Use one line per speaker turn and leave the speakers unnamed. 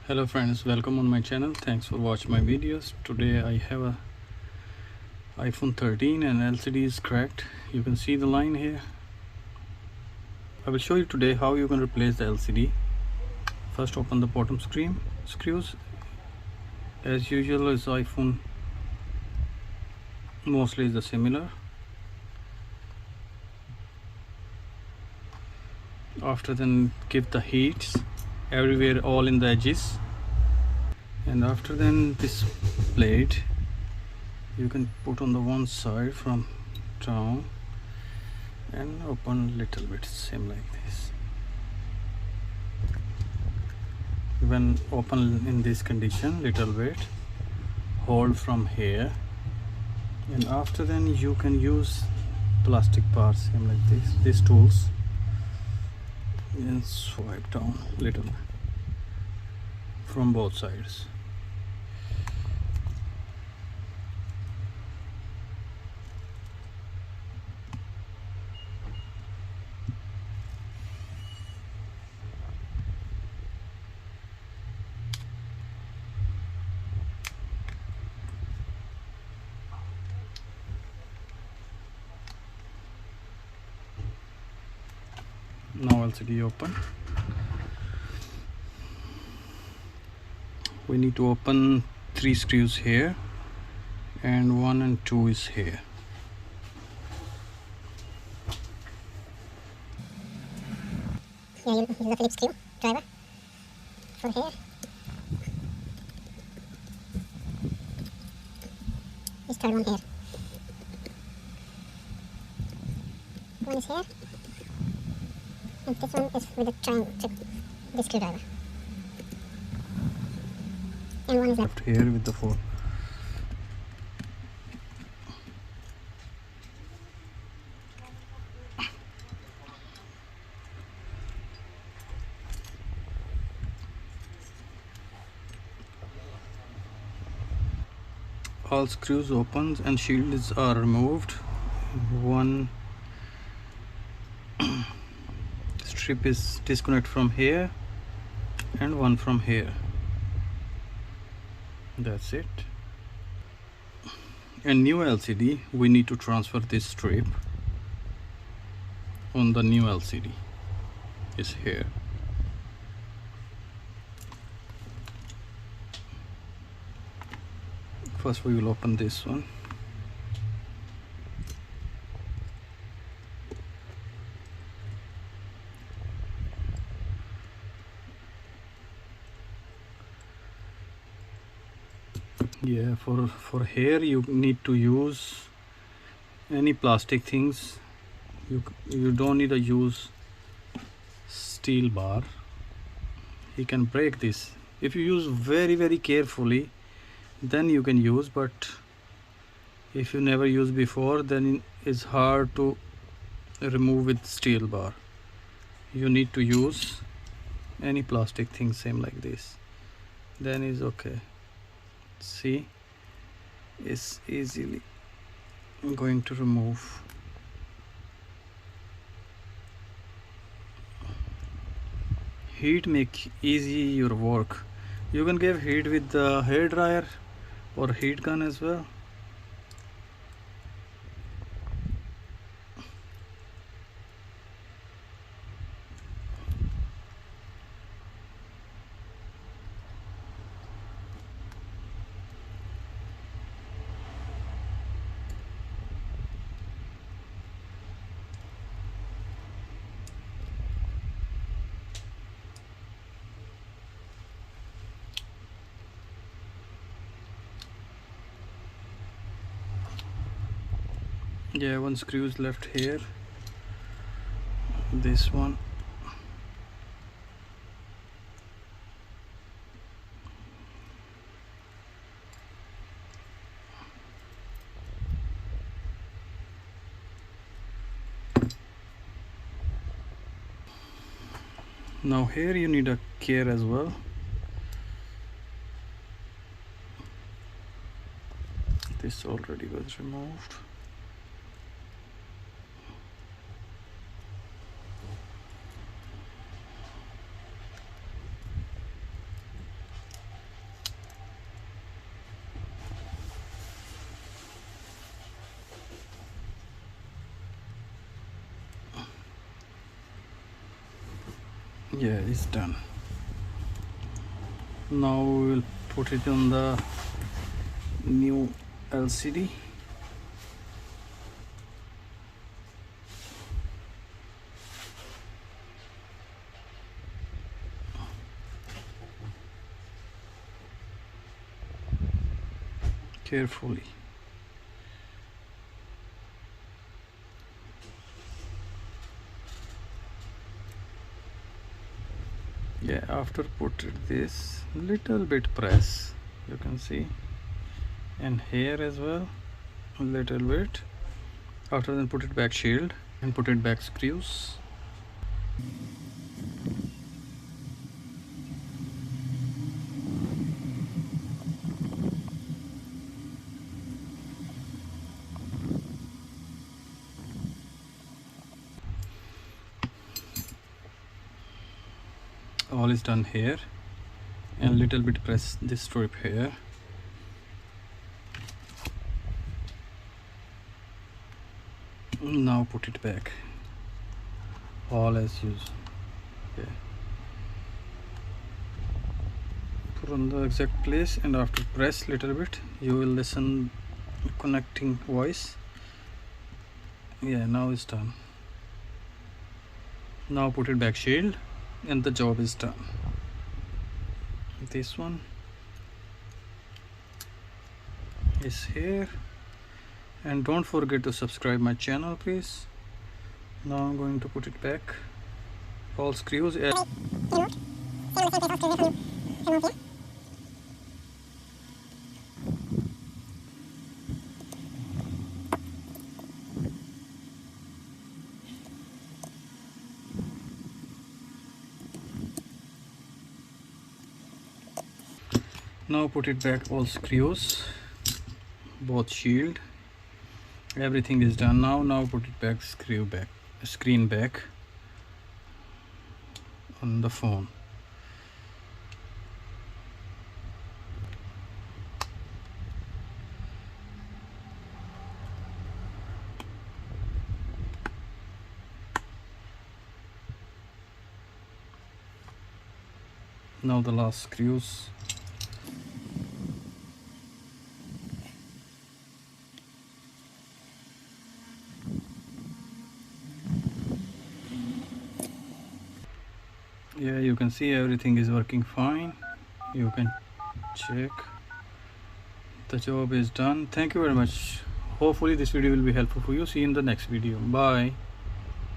Hello friends, welcome on my channel. Thanks for watching my videos. Today I have a iPhone 13 and LCD is cracked. You can see the line here. I will show you today how you can replace the LCD. First open the bottom screws. As usual as iPhone, mostly is the similar. After then give the heats everywhere, all in the edges, and after then this plate you can put on the one side from down and open little bit, same like this. When open in this condition, little bit, hold from here, and after then you can use plastic parts, same like this, these tools, and swipe down little from both sides. Now LCD open. We need to open 3 screws here, and 1 and 2 is here.
Yeah, you use the Phillips screw driver for here. This third one here. One is here. And this one is with the this screwdriver. And one is left
here with the 4. All screws open and shields are removed. One strip is disconnect from here and one from here. That's it. And new LCD, we need to transfer this strip on the new LCD. Is here. First we will open this one. Yeah, for here you need to use any plastic things. You don't need to use steel bar. You can break this. If you use very carefully, then you can use, but if you never used before, then it's hard to remove with steel bar. You need to use any plastic thing, same like this, then is okay. See, it's easily going to remove. Heat make easy your work. You can give heat with the hair dryer or heat gun as well. Yeah, one screw is left here. This one. Now here you need a care as well. This already was removed. Yeah, it's done. Now we will put it on the new LCD. Carefully. Yeah, after put this little bit press, you can see, and here as well a little bit. After then put it back shield and put it back screws. All is done here, and little bit press this strip here. Now put it back, all as usual. Okay. Put on the exact place, and after press little bit you will listen connecting voice. Yeah, now it's done. Now put it back shield and the job is done. This one is here, and don't forget to subscribe my channel please. Now I'm going to put it back, all screws. Now put it back, all screws, both shield, everything is done. Now put it back, screen back on the phone. Now the last screws. Yeah, you can see everything is working fine. You can check. The job is done. Thank you very much. Hopefully this video will be helpful for you. See you in the next video. Bye.